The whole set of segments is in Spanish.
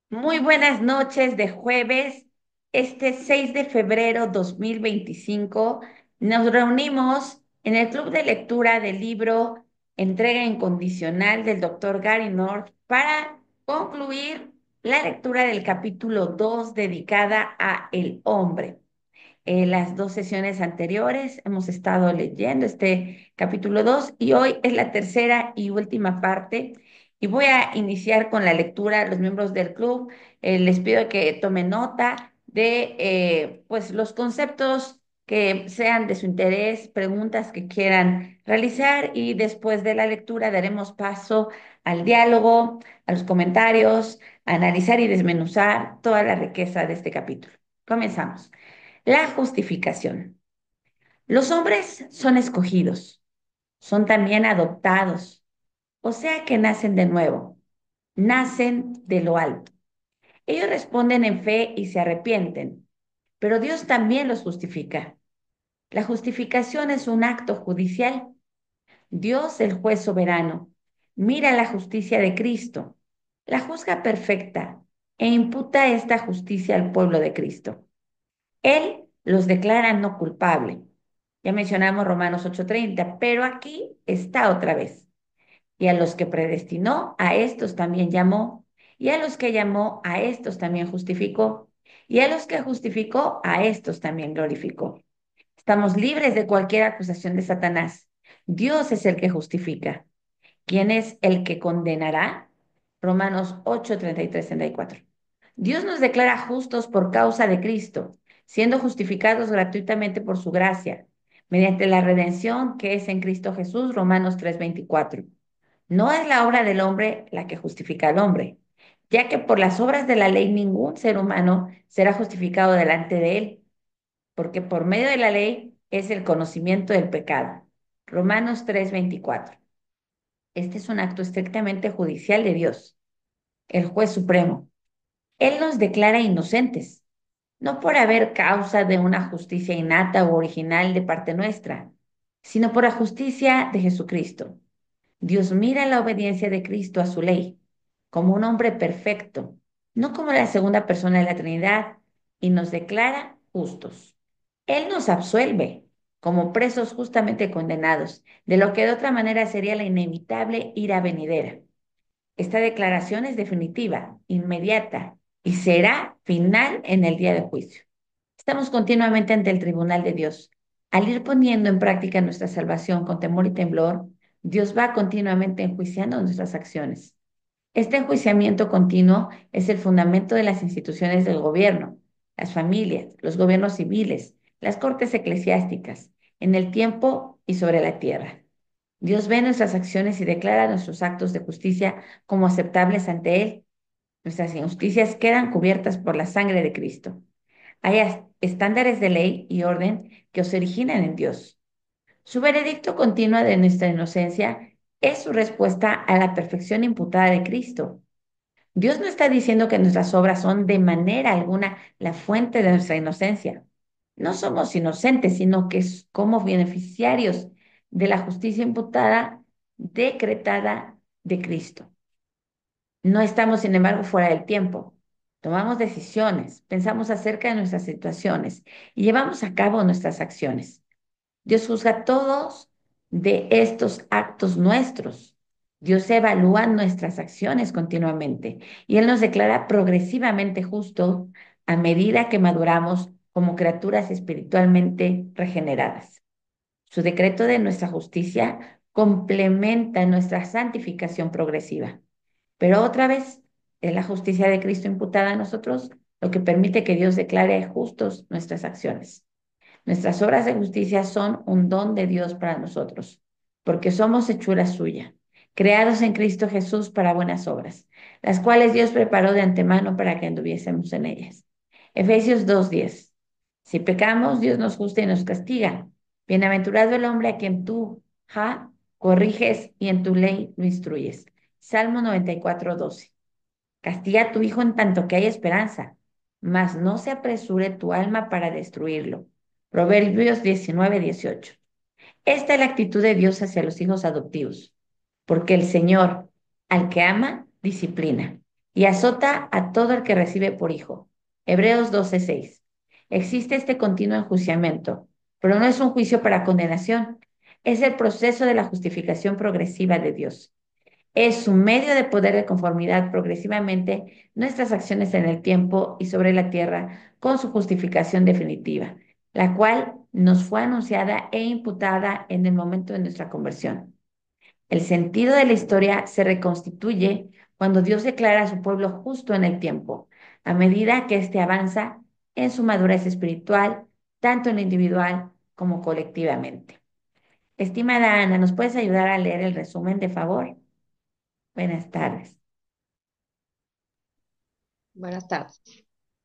Muy buenas noches de jueves, este 6 de febrero 2025. Nos reunimos en el club de lectura del libro Entrega Incondicional del doctor Gary North para concluir la lectura del capítulo 2 dedicada a el hombre. Las dos sesiones anteriores hemos estado leyendo este capítulo 2 y hoy es la tercera y última parte. Y voy a iniciar con la lectura. Los miembros del club, les pido que tomen nota de pues los conceptos que sean de su interés, preguntas que quieran realizar y después de la lectura daremos paso al diálogo, a los comentarios, a analizar y desmenuzar toda la riqueza de este capítulo. Comenzamos. La justificación. Los hombres son escogidos, son también adoptados, o sea que nacen de nuevo, nacen de lo alto. Ellos responden en fe y se arrepienten, pero Dios también los justifica. La justificación es un acto judicial. Dios, el juez soberano, mira la justicia de Cristo, la juzga perfecta e imputa esta justicia al pueblo de Cristo. Él los declara no culpable. Ya mencionamos Romanos 8:30, pero aquí está otra vez. Y a los que predestinó, a estos también llamó. Y a los que llamó, a estos también justificó. Y a los que justificó, a estos también glorificó. Estamos libres de cualquier acusación de Satanás. Dios es el que justifica. ¿Quién es el que condenará? Romanos 8:33, 34. Dios nos declara justos por causa de Cristo, siendo justificados gratuitamente por su gracia, mediante la redención que es en Cristo Jesús, Romanos 3:24. No es la obra del hombre la que justifica al hombre, ya que por las obras de la ley ningún ser humano será justificado delante de él, porque por medio de la ley es el conocimiento del pecado. Romanos 3:24. Este es un acto estrictamente judicial de Dios, el juez supremo. Él nos declara inocentes, no por haber causa de una justicia innata o original de parte nuestra, sino por la justicia de Jesucristo. Dios mira la obediencia de Cristo a su ley como un hombre perfecto, no como la segunda persona de la Trinidad, y nos declara justos. Él nos absuelve como presos justamente condenados, de lo que de otra manera sería la inevitable ira venidera. Esta declaración es definitiva, inmediata y será final en el día de juicio. Estamos continuamente ante el tribunal de Dios. Al ir poniendo en práctica nuestra salvación con temor y temblor, Dios va continuamente enjuiciando nuestras acciones. Este enjuiciamiento continuo es el fundamento de las instituciones del gobierno, las familias, los gobiernos civiles, las cortes eclesiásticas, en el tiempo y sobre la tierra. Dios ve nuestras acciones y declara nuestros actos de justicia como aceptables ante Él. Nuestras injusticias quedan cubiertas por la sangre de Cristo. Hay estándares de ley y orden que se originan en Dios. Su veredicto continuo de nuestra inocencia es su respuesta a la perfección imputada de Cristo. Dios no está diciendo que nuestras obras son de manera alguna la fuente de nuestra inocencia. No somos inocentes, sino que como beneficiarios de la justicia imputada, decretada de Cristo. No estamos, sin embargo, fuera del tiempo. Tomamos decisiones, pensamos acerca de nuestras situaciones y llevamos a cabo nuestras acciones. Dios juzga todos de estos actos nuestros. Dios evalúa nuestras acciones continuamente y Él nos declara progresivamente justo a medida que maduramos como criaturas espiritualmente regeneradas. Su decreto de nuestra justicia complementa nuestra santificación progresiva. Pero otra vez, es la justicia de Cristo imputada a nosotros lo que permite que Dios declare justos nuestras acciones. Nuestras obras de justicia son un don de Dios para nosotros, porque somos hechura suya, creados en Cristo Jesús para buenas obras, las cuales Dios preparó de antemano para que anduviésemos en ellas. Efesios 2:10. Si pecamos, Dios nos juzga y nos castiga. Bienaventurado el hombre a quien tú, corriges y en tu ley lo instruyes. Salmo 94:12. Castiga a tu hijo en tanto que hay esperanza, mas no se apresure tu alma para destruirlo. Proverbios 19:18. Esta es la actitud de Dios hacia los hijos adoptivos, porque el Señor, al que ama, disciplina, y azota a todo el que recibe por hijo. Hebreos 12:6. Existe este continuo enjuiciamiento, pero no es un juicio para condenación, es el proceso de la justificación progresiva de Dios. Es un medio de poder de conformidad progresivamente nuestras acciones en el tiempo y sobre la tierra con su justificación definitiva, la cual nos fue anunciada e imputada en el momento de nuestra conversión. El sentido de la historia se reconstituye cuando Dios declara a su pueblo justo en el tiempo, a medida que éste avanza en su madurez espiritual, tanto en lo individual como colectivamente. Estimada Ana, ¿nos puedes ayudar a leer el resumen, de favor? Buenas tardes. Buenas tardes.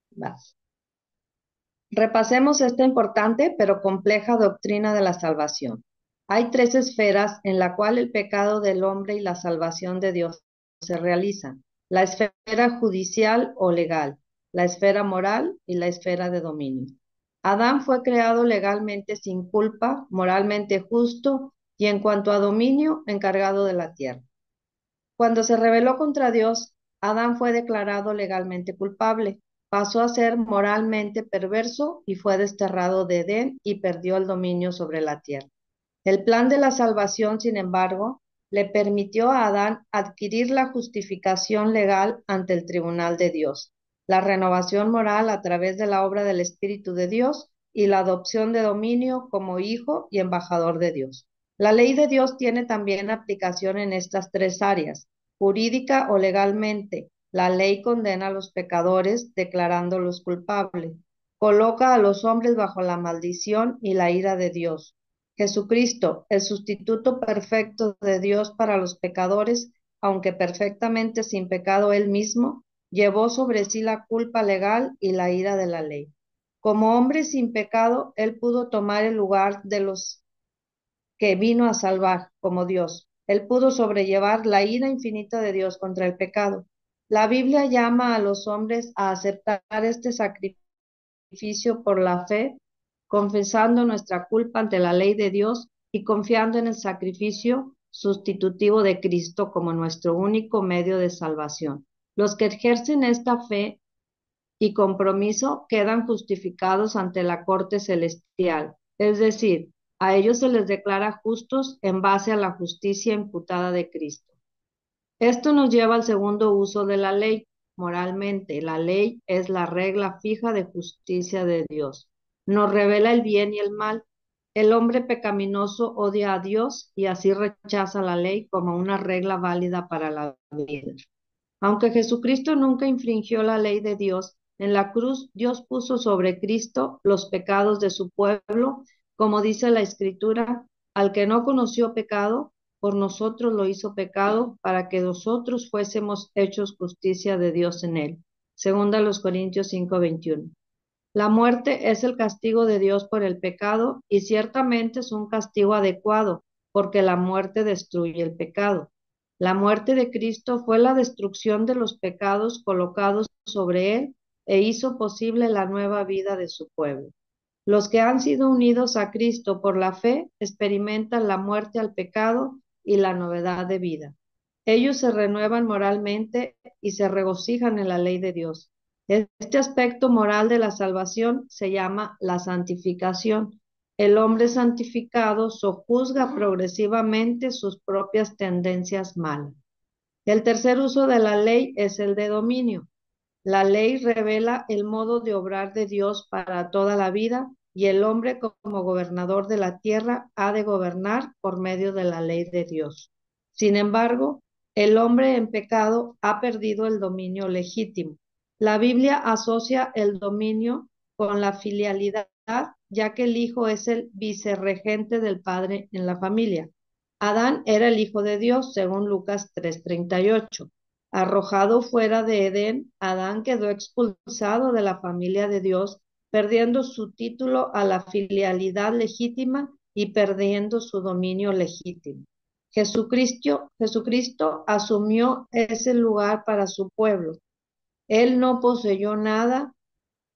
Vas. Repasemos esta importante pero compleja doctrina de la salvación. Hay tres esferas en la cual el pecado del hombre y la salvación de Dios se realizan: la esfera judicial o legal, la esfera moral y la esfera de dominio. Adán fue creado legalmente sin culpa, moralmente justo y en cuanto a dominio, encargado de la tierra. Cuando se rebeló contra Dios, Adán fue declarado legalmente culpable, pasó a ser moralmente perverso y fue desterrado de Edén y perdió el dominio sobre la tierra. El plan de la salvación, sin embargo, le permitió a Adán adquirir la justificación legal ante el tribunal de Dios, la renovación moral a través de la obra del Espíritu de Dios y la adopción de dominio como hijo y embajador de Dios. La ley de Dios tiene también aplicación en estas tres áreas: jurídica o legalmente. La ley condena a los pecadores, declarándolos culpables. Coloca a los hombres bajo la maldición y la ira de Dios. Jesucristo, el sustituto perfecto de Dios para los pecadores, aunque perfectamente sin pecado él mismo, llevó sobre sí la culpa legal y la ira de la ley. Como hombre sin pecado, él pudo tomar el lugar de los que vino a salvar como Dios. Él pudo sobrellevar la ira infinita de Dios contra el pecado. La Biblia llama a los hombres a aceptar este sacrificio por la fe, confesando nuestra culpa ante la ley de Dios y confiando en el sacrificio sustitutivo de Cristo como nuestro único medio de salvación. Los que ejercen esta fe y compromiso quedan justificados ante la corte celestial, es decir, a ellos se les declara justos en base a la justicia imputada de Cristo. Esto nos lleva al segundo uso de la ley. Moralmente, la ley es la regla fija de justicia de Dios. Nos revela el bien y el mal. El hombre pecaminoso odia a Dios y así rechaza la ley como una regla válida para la vida. Aunque Jesucristo nunca infringió la ley de Dios, en la cruz Dios puso sobre Cristo los pecados de su pueblo, como dice la Escritura: al que no conoció pecado, por nosotros lo hizo pecado, para que nosotros fuésemos hechos justicia de Dios en él. Segunda los Corintios 5:21. La muerte es el castigo de Dios por el pecado y ciertamente es un castigo adecuado, porque la muerte destruye el pecado. La muerte de Cristo fue la destrucción de los pecados colocados sobre él e hizo posible la nueva vida de su pueblo. Los que han sido unidos a Cristo por la fe experimentan la muerte al pecado y la novedad de vida. Ellos se renuevan moralmente y se regocijan en la ley de Dios. Este aspecto moral de la salvación se llama la santificación. El hombre santificado sojuzga progresivamente sus propias tendencias malas. El tercer uso de la ley es el de dominio. La ley revela el modo de obrar de Dios para toda la vida y el hombre como gobernador de la tierra ha de gobernar por medio de la ley de Dios. Sin embargo, el hombre en pecado ha perdido el dominio legítimo. La Biblia asocia el dominio con la filialidad, ya que el hijo es el vicerregente del padre en la familia. Adán era el hijo de Dios, según Lucas 3:38. Arrojado fuera de Edén, Adán quedó expulsado de la familia de Dios, perdiendo su título a la filialidad legítima y perdiendo su dominio legítimo. Jesucristo asumió ese lugar para su pueblo. Él no poseyó nada,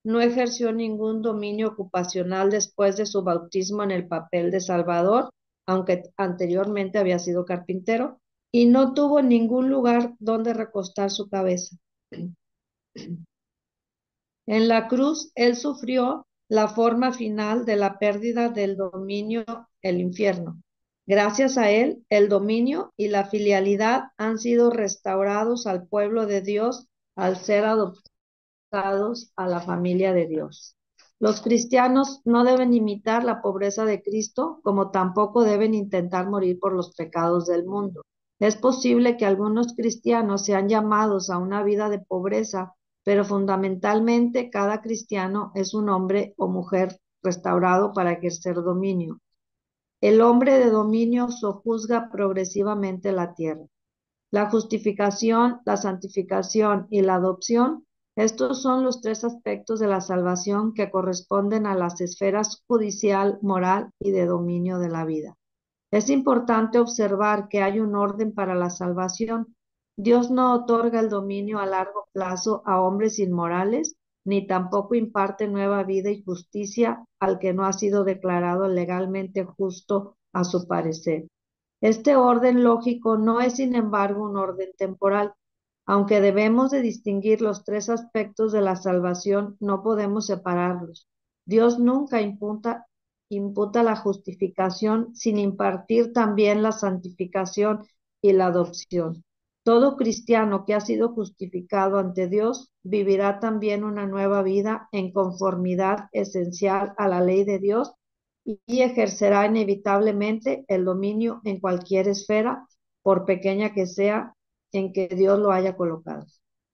no ejerció ningún dominio ocupacional después de su bautismo en el papel de Salvador, aunque anteriormente había sido carpintero, y no tuvo ningún lugar donde recostar su cabeza. En la cruz, Él sufrió la forma final de la pérdida del dominio, el infierno. Gracias a Él, el dominio y la filialidad han sido restaurados al pueblo de Dios al ser adoptados a la familia de Dios. Los cristianos no deben imitar la pobreza de Cristo, como tampoco deben intentar morir por los pecados del mundo. Es posible que algunos cristianos sean llamados a una vida de pobreza, pero fundamentalmente cada cristiano es un hombre o mujer restaurado para ejercer dominio. El hombre de dominio sojuzga progresivamente la tierra. La justificación, la santificación y la adopción, estos son los tres aspectos de la salvación que corresponden a las esferas judicial, moral y de dominio de la vida. Es importante observar que hay un orden para la salvación. Dios no otorga el dominio a largo plazo a hombres inmorales, ni tampoco imparte nueva vida y justicia al que no ha sido declarado legalmente justo a su parecer. Este orden lógico no es, sin embargo, un orden temporal. Aunque debemos de distinguir los tres aspectos de la salvación, no podemos separarlos. Dios nunca imputa la justificación sin impartir también la santificación y la adopción. Todo cristiano que ha sido justificado ante Dios vivirá también una nueva vida en conformidad esencial a la ley de Dios y ejercerá inevitablemente el dominio en cualquier esfera, por pequeña que sea, en que Dios lo haya colocado.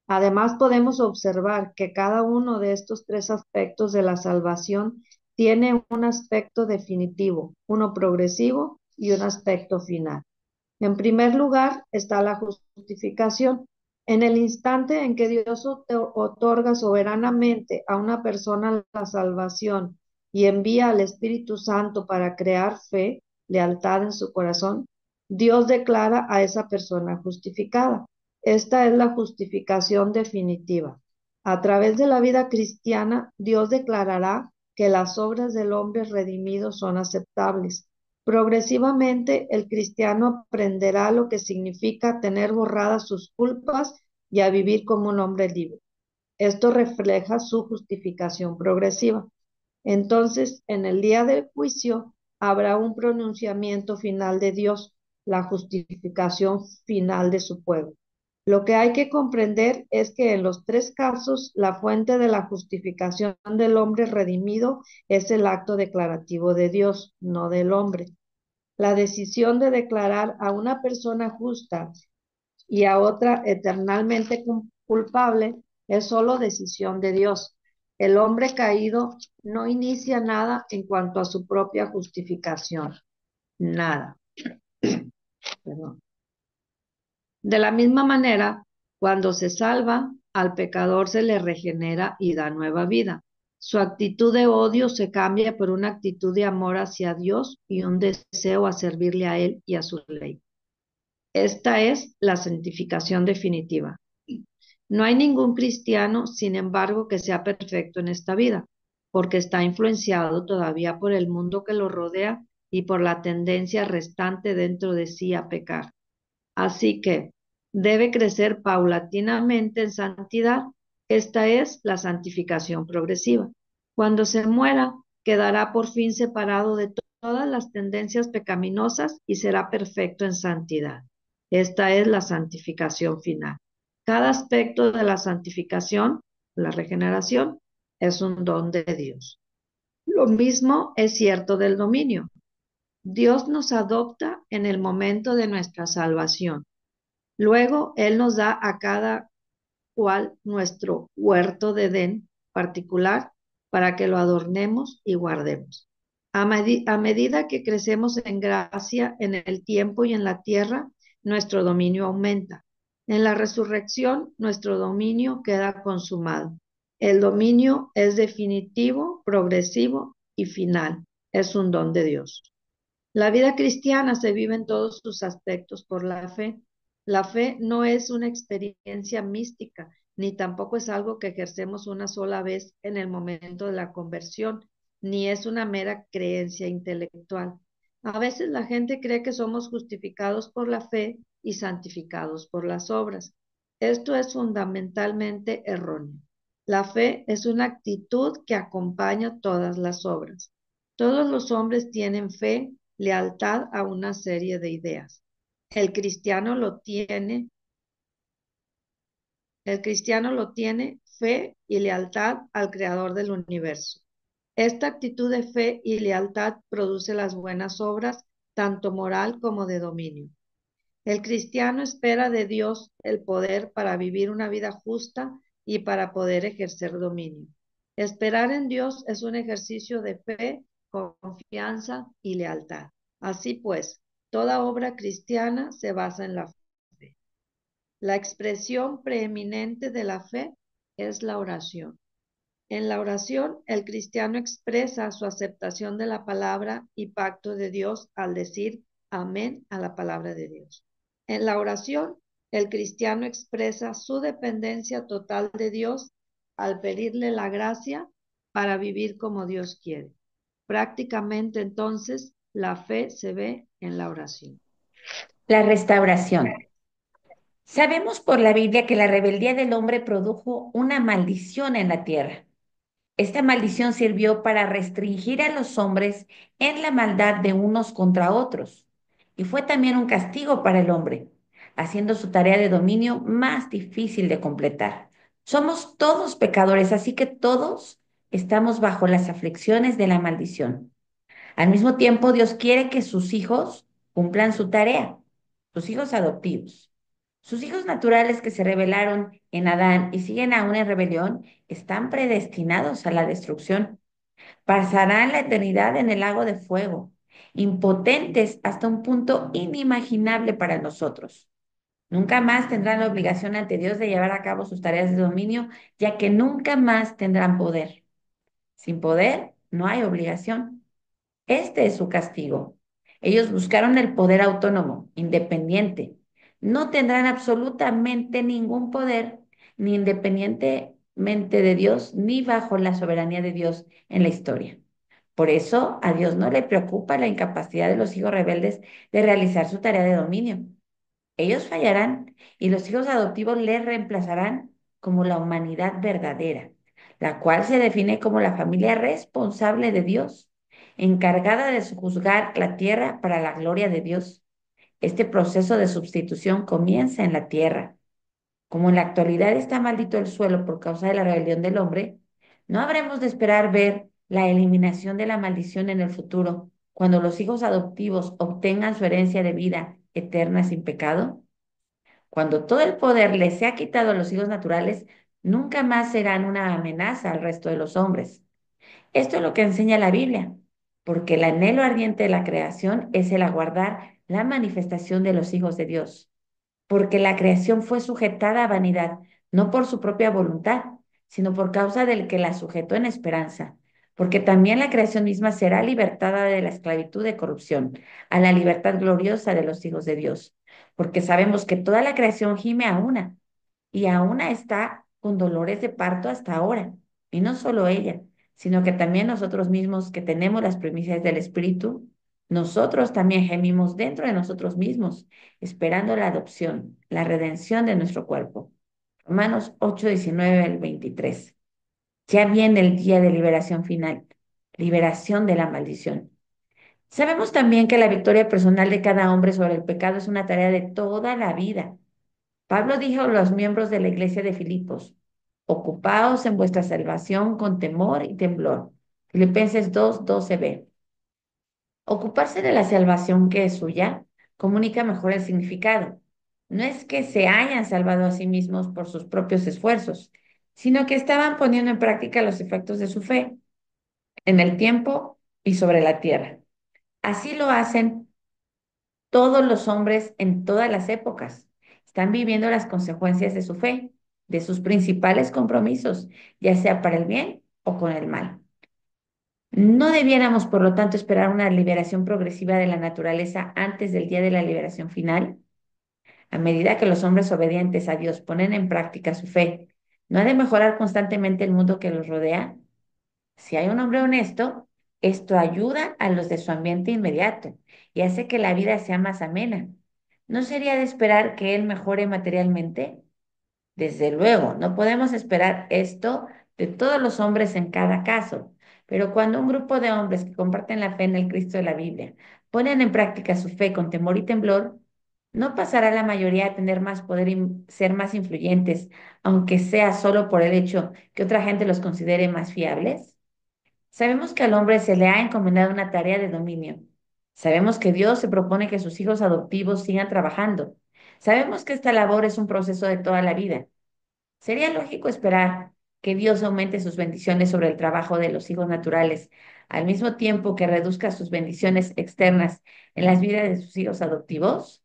Además, podemos observar que cada uno de estos tres aspectos de la salvación tiene un aspecto definitivo, uno progresivo y un aspecto final. En primer lugar está la justificación. En el instante en que Dios otorga soberanamente a una persona la salvación y envía al Espíritu Santo para crear fe, lealtad en su corazón, Dios declara a esa persona justificada. Esta es la justificación definitiva. A través de la vida cristiana, Dios declarará que las obras del hombre redimido son aceptables. Progresivamente, el cristiano aprenderá lo que significa tener borradas sus culpas y a vivir como un hombre libre. Esto refleja su justificación progresiva. Entonces, en el día del juicio, habrá un pronunciamiento final de Dios, la justificación final de su pueblo. Lo que hay que comprender es que en los tres casos, la fuente de la justificación del hombre redimido es el acto declarativo de Dios, no del hombre. La decisión de declarar a una persona justa y a otra eternamente culpable es solo decisión de Dios. El hombre caído no inicia nada en cuanto a su propia justificación. Nada. Perdón. De la misma manera, cuando se salva, al pecador se le regenera y da nueva vida. Su actitud de odio se cambia por una actitud de amor hacia Dios y un deseo a servirle a Él y a su ley. Esta es la santificación definitiva. No hay ningún cristiano, sin embargo, que sea perfecto en esta vida, porque está influenciado todavía por el mundo que lo rodea y por la tendencia restante dentro de sí a pecar. Así que debe crecer paulatinamente en santidad. Esta es la santificación progresiva. Cuando se muera, quedará por fin separado de todas las tendencias pecaminosas y será perfecto en santidad. Esta es la santificación final. Cada aspecto de la santificación, la regeneración, es un don de Dios. Lo mismo es cierto del dominio. Dios nos adopta en el momento de nuestra salvación. Luego, Él nos da a cada cual nuestro huerto de Edén particular para que lo adornemos y guardemos. A medida que crecemos en gracia en el tiempo y en la tierra, nuestro dominio aumenta. En la resurrección, nuestro dominio queda consumado. El dominio es definitivo, progresivo y final. Es un don de Dios. La vida cristiana se vive en todos sus aspectos por la fe. La fe no es una experiencia mística, ni tampoco es algo que ejercemos una sola vez en el momento de la conversión, ni es una mera creencia intelectual. A veces la gente cree que somos justificados por la fe y santificados por las obras. Esto es fundamentalmente erróneo. La fe es una actitud que acompaña todas las obras. Todos los hombres tienen fe, lealtad a una serie de ideas. El cristiano lo tiene, el cristiano lo tiene fe y lealtad al creador del universo. Esta actitud de fe y lealtad produce las buenas obras, tanto moral como de dominio. El cristiano espera de Dios el poder para vivir una vida justa y para poder ejercer dominio. Esperar en Dios es un ejercicio de fe, confianza y lealtad. Así pues, toda obra cristiana se basa en la fe. La expresión preeminente de la fe es la oración. En la oración, el cristiano expresa su aceptación de la palabra y pacto de Dios al decir amén a la palabra de Dios. En la oración, el cristiano expresa su dependencia total de Dios al pedirle la gracia para vivir como Dios quiere. Prácticamente entonces la fe se ve en la oración. La restauración. Sabemos por la Biblia que la rebeldía del hombre produjo una maldición en la tierra. Esta maldición sirvió para restringir a los hombres en la maldad de unos contra otros y fue también un castigo para el hombre, haciendo su tarea de dominio más difícil de completar. Somos todos pecadores, así que todos estamos bajo las aflicciones de la maldición. Al mismo tiempo, Dios quiere que sus hijos cumplan su tarea, sus hijos adoptivos. Sus hijos naturales que se rebelaron en Adán y siguen aún en rebelión están predestinados a la destrucción. Pasarán la eternidad en el lago de fuego, impotentes hasta un punto inimaginable para nosotros. Nunca más tendrán la obligación ante Dios de llevar a cabo sus tareas de dominio, ya que nunca más tendrán poder. Sin poder, no hay obligación. Este es su castigo. Ellos buscaron el poder autónomo, independiente. No tendrán absolutamente ningún poder, ni independientemente de Dios, ni bajo la soberanía de Dios en la historia. Por eso a Dios no le preocupa la incapacidad de los hijos rebeldes de realizar su tarea de dominio. Ellos fallarán y los hijos adoptivos les reemplazarán como la humanidad verdadera, la cual se define como la familia responsable de Dios, encargada de juzgar la tierra para la gloria de Dios. Este proceso de sustitución comienza en la tierra. Como en la actualidad está maldito el suelo por causa de la rebelión del hombre, no habremos de esperar ver la eliminación de la maldición en el futuro, cuando los hijos adoptivos obtengan su herencia de vida eterna sin pecado. Cuando todo el poder les sea quitado a los hijos naturales, nunca más serán una amenaza al resto de los hombres. Esto es lo que enseña la Biblia, porque el anhelo ardiente de la creación es el aguardar la manifestación de los hijos de Dios, porque la creación fue sujetada a vanidad, no por su propia voluntad, sino por causa del que la sujetó en esperanza, porque también la creación misma será libertada de la esclavitud de corrupción, a la libertad gloriosa de los hijos de Dios, porque sabemos que toda la creación gime a una, y a una está con dolores de parto hasta ahora, y no solo ella, sino que también nosotros mismos que tenemos las primicias del Espíritu, nosotros también gemimos dentro de nosotros mismos esperando la adopción, la redención de nuestro cuerpo. Romanos 8, 19 al 23. Ya viene el día de liberación final, liberación de la maldición. Sabemos también que la victoria personal de cada hombre sobre el pecado es una tarea de toda la vida. Pablo dijo a los miembros de la iglesia de Filipos, ocupaos en vuestra salvación con temor y temblor. Filipenses 2, 12b. Ocuparse de la salvación que es suya comunica mejor el significado. No es que se hayan salvado a sí mismos por sus propios esfuerzos, sino que estaban poniendo en práctica los efectos de su fe en el tiempo y sobre la tierra. Así lo hacen todos los hombres en todas las épocas. Están viviendo las consecuencias de su fe, de sus principales compromisos, ya sea para el bien o con el mal. No debiéramos, por lo tanto, esperar una liberación progresiva de la naturaleza antes del día de la liberación final. A medida que los hombres obedientes a Dios ponen en práctica su fe, ¿no ha de mejorar constantemente el mundo que los rodea? Si hay un hombre honesto, esto ayuda a los de su ambiente inmediato y hace que la vida sea más amena. ¿No sería de esperar que él mejore materialmente? Desde luego, no podemos esperar esto de todos los hombres en cada caso, pero cuando un grupo de hombres que comparten la fe en el Cristo de la Biblia ponen en práctica su fe con temor y temblor, ¿no pasará la mayoría a tener más poder y ser más influyentes, aunque sea solo por el hecho que otra gente los considere más fiables? Sabemos que al hombre se le ha encomendado una tarea de dominio. Sabemos que Dios se propone que sus hijos adoptivos sigan trabajando. Sabemos que esta labor es un proceso de toda la vida. Sería lógico esperar que Dios aumente sus bendiciones sobre el trabajo de los hijos naturales, al mismo tiempo que reduzca sus bendiciones externas en las vidas de sus hijos adoptivos.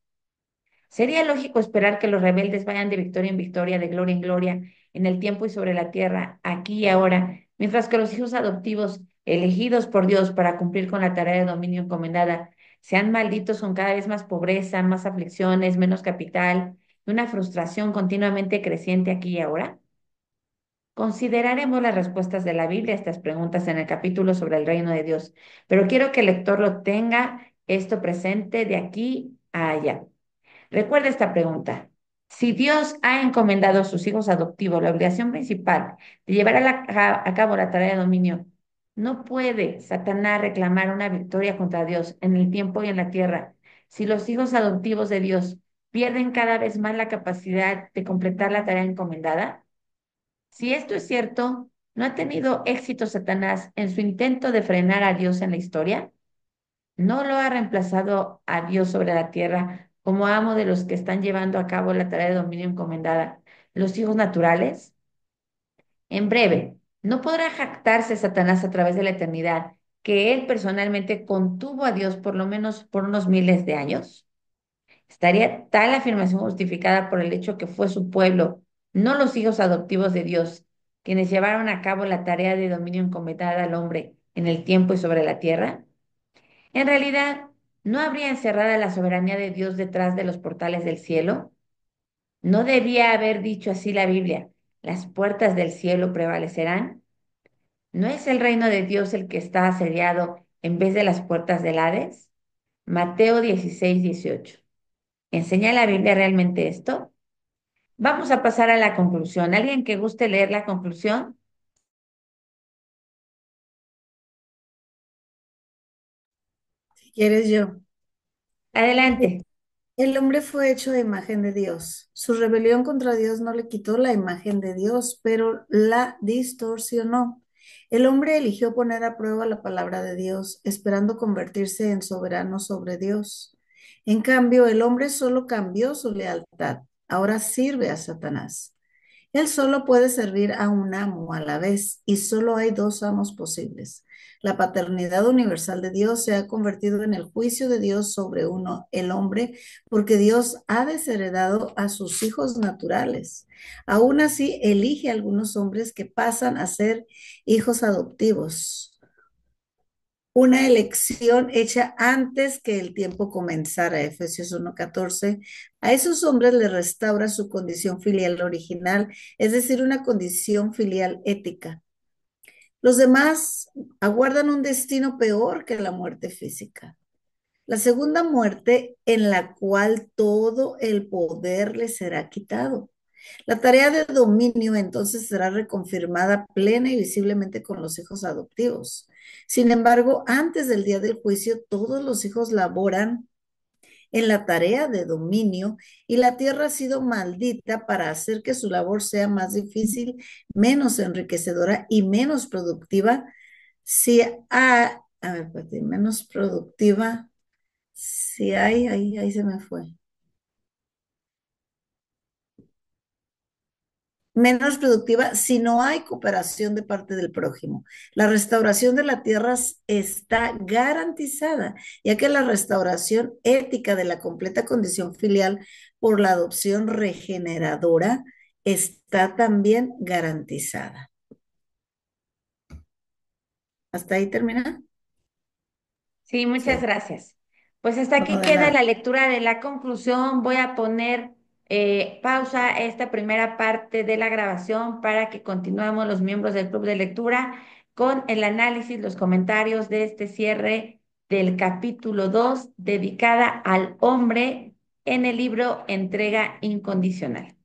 Sería lógico esperar que los rebeldes vayan de victoria en victoria, de gloria en gloria, en el tiempo y sobre la tierra, aquí y ahora, mientras que los hijos adoptivos, elegidos por Dios para cumplir con la tarea de dominio encomendada, sean malditos con cada vez más pobreza, más aflicciones, menos capital y una frustración continuamente creciente aquí y ahora. Consideraremos las respuestas de la Biblia a estas preguntas en el capítulo sobre el reino de Dios, pero quiero que el lector lo tenga esto presente de aquí a allá. Recuerda esta pregunta. Si Dios ha encomendado a sus hijos adoptivos la obligación principal de llevar a cabo la tarea de dominio, ¿no puede Satanás reclamar una victoria contra Dios en el tiempo y en la tierra si los hijos adoptivos de Dios pierden cada vez más la capacidad de completar la tarea encomendada? Si esto es cierto, ¿no ha tenido éxito Satanás en su intento de frenar a Dios en la historia? ¿No lo ha reemplazado a Dios sobre la tierra como amo de los que están llevando a cabo la tarea de dominio encomendada, los hijos naturales? En breve, ¿no podrá jactarse Satanás a través de la eternidad que él personalmente contuvo a Dios por lo menos por unos miles de años? ¿Estaría tal afirmación justificada por el hecho que fue su pueblo, no los hijos adoptivos de Dios, quienes llevaron a cabo la tarea de dominio encomendada al hombre en el tiempo y sobre la tierra? En realidad, ¿no habría encerrada la soberanía de Dios detrás de los portales del cielo? ¿No debía haber dicho así la Biblia? ¿Las puertas del cielo prevalecerán? ¿No es el reino de Dios el que está asediado en vez de las puertas del Hades? Mateo 16:18. ¿Enseña la Biblia realmente esto? Vamos a pasar a la conclusión. ¿Alguien que guste leer la conclusión? Si quieres yo. Adelante. El hombre fue hecho de imagen de Dios. Su rebelión contra Dios no le quitó la imagen de Dios, pero la distorsionó. El hombre eligió poner a prueba la palabra de Dios, esperando convertirse en soberano sobre Dios. En cambio, el hombre solo cambió su lealtad. Ahora sirve a Satanás. Él solo puede servir a un amo a la vez y solo hay dos amos posibles. La paternidad universal de Dios se ha convertido en el juicio de Dios sobre uno, el hombre, porque Dios ha desheredado a sus hijos naturales. Aún así, elige a algunos hombres que pasan a ser hijos adoptivos, una elección hecha antes que el tiempo comenzara. Efesios 1:14. A esos hombres les restaura su condición filial original, es decir, una condición filial ética. Los demás aguardan un destino peor que la muerte física. La segunda muerte en la cual todo el poder les será quitado. La tarea de dominio entonces será reconfirmada plena y visiblemente con los hijos adoptivos. Sin embargo, antes del día del juicio, todos los hijos laboran en la tarea de dominio y la tierra ha sido maldita para hacer que su labor sea más difícil, menos enriquecedora y menos productiva. Si a ver, espérate, menos productiva, si hay, ahí se me fue. Menos productiva si no hay cooperación de parte del prójimo. La restauración de la tierra está garantizada, ya que la restauración ética de la completa condición filial por la adopción regeneradora está también garantizada. ¿Hasta ahí termina? Sí, muchas Sí, gracias. Pues hasta no aquí de queda nada. la lectura de la conclusión. Voy a poner pausa a esta primera parte de la grabación para que continuemos los miembros del club de lectura con el análisis, los comentarios de este cierre del capítulo 2 dedicada al hombre en el libro Entrega Incondicional.